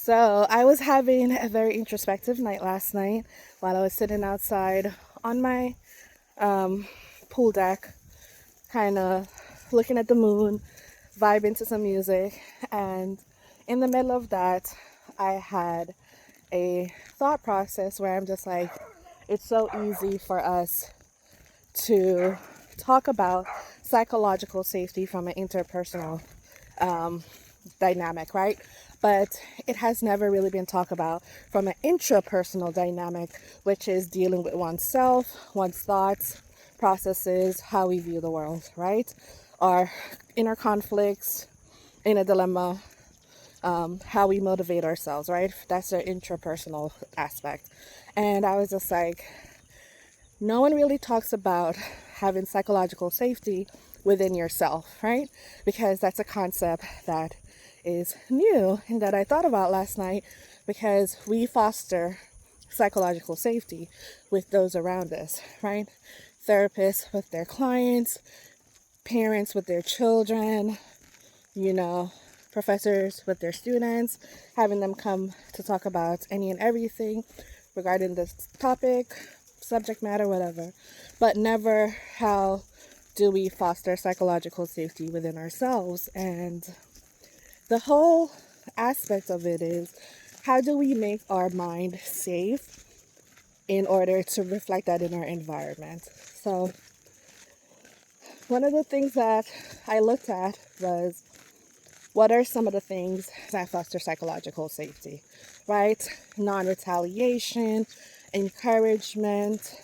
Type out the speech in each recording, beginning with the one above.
So I was having a very introspective night last night while I was sitting outside on my pool deck, kind of looking at the moon, vibing to some music. And in the middle of that, I had a thought process where I'm just like, it's so easy for us to talk about psychological safety from an interpersonal dynamic, right? But it has never really been talked about from an intrapersonal dynamic, which is dealing with oneself, one's thoughts, processes, how we view the world, right? Our inner conflicts, inner dilemma, how we motivate ourselves, right? That's the intrapersonal aspect. And I was just like, no one really talks about having psychological safety within yourself, right? Because that's a concept that is new and that I thought about last night because we foster psychological safety with those around us, right? Therapists with their clients, parents with their children, you know, professors with their students, having them come to talk about any and everything regarding this topic, subject matter, whatever, but never how do we foster psychological safety within ourselves. And the whole aspect of it is how do we make our mind safe in order to reflect that in our environment. So one of the things that I looked at was what are some of the things that foster psychological safety, right? Non-retaliation, encouragement,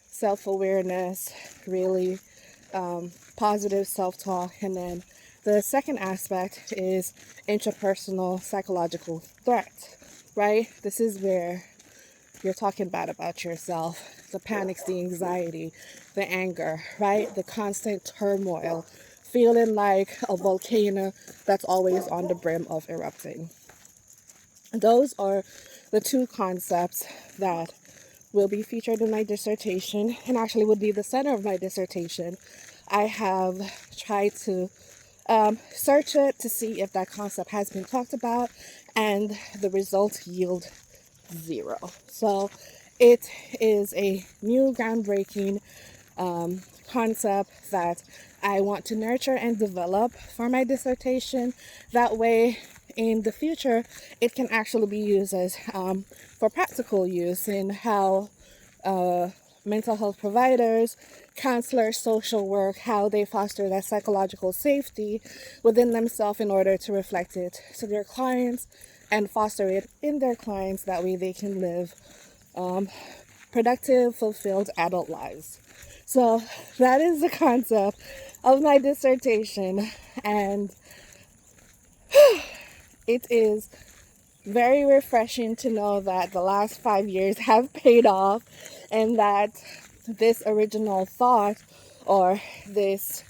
self-awareness, really positive self-talk. And then the second aspect is interpersonal psychological threat, right? This is where you're talking bad about yourself, the panics, the anxiety, the anger, right? The constant turmoil, feeling like a volcano that's always on the brim of erupting. Those are the two concepts that will be featured in my dissertation and actually would be the center of my dissertation. I have tried to search it to see if that concept has been talked about, and the results yield zero. So it is a new groundbreaking concept that I want to nurture and develop for my dissertation. That way, in the future, it can actually be used as for practical use in how mental health providers, counselors, social work, how they foster that psychological safety within themselves in order to reflect it to their clients and foster it in their clients. That way they can live productive, fulfilled adult lives. So that is the concept of my dissertation, and it is very refreshing to know that the last 5 years have paid off and that this original thought or this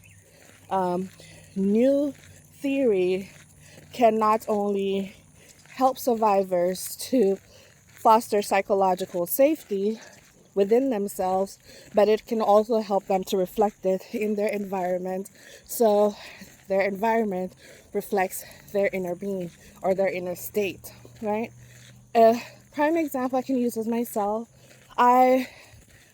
new theory can not only help survivors to foster psychological safety within themselves, but it can also help them to reflect it in their environment. So their environment reflects their inner being or their inner state, right? A prime example I can use is myself. I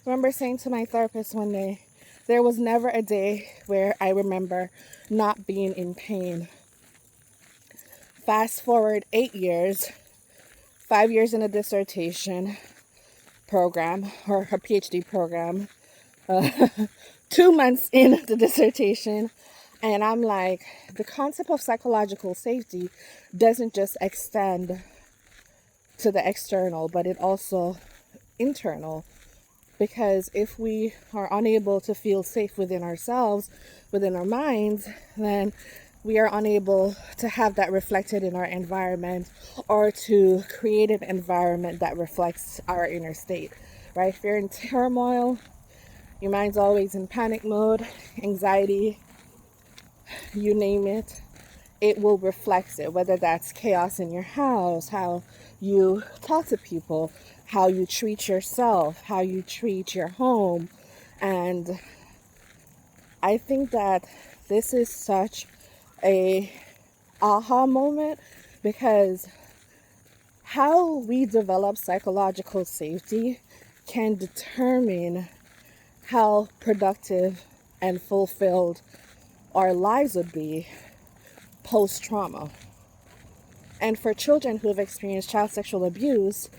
remember saying to my therapist one day, there was never a day where I remember not being in pain. Fast forward 8 years, 5 years in a dissertation program or a PhD program, 2 months in the dissertation, and I'm like, the concept of psychological safety doesn't just extend to the external, but it also internal. Because if we are unable to feel safe within ourselves, within our minds, then we are unable to have that reflected in our environment or to create an environment that reflects our inner state, right? If you're in turmoil, your mind's always in panic mode, anxiety, you name it, it will reflect it, whether that's chaos in your house, how you talk to people, how you treat yourself, how you treat your home. And I think that this is such a aha moment because how we develop psychological safety can determine how productive and fulfilled our lives would be post-trauma. And for children who have experienced child sexual abuse,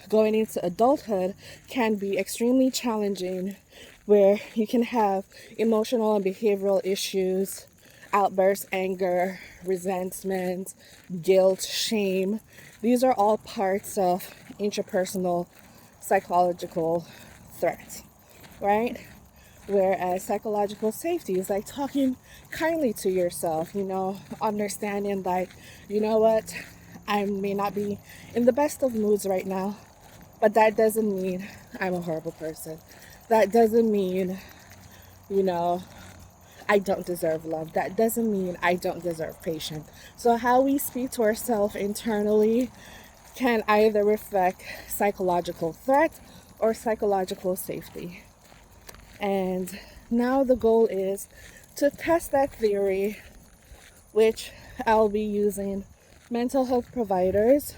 going into adulthood can be extremely challenging, where you can have emotional and behavioral issues, outbursts, anger, resentment, guilt, shame. These are all parts of intrapersonal psychological threat, right? Whereas psychological safety is like talking kindly to yourself, understanding like, you know what, I may not be in the best of moods right now, but that doesn't mean I'm a horrible person. That doesn't mean, you know, I don't deserve love. That doesn't mean I don't deserve patience. So how we speak to ourselves internally can either reflect psychological threat or psychological safety. And now the goal is to test that theory, which I'll be using mental health providers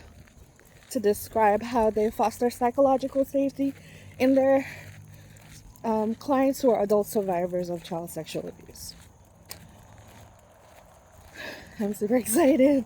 to describe how they foster psychological safety in their clients who are adult survivors of child sexual abuse. I'm super excited.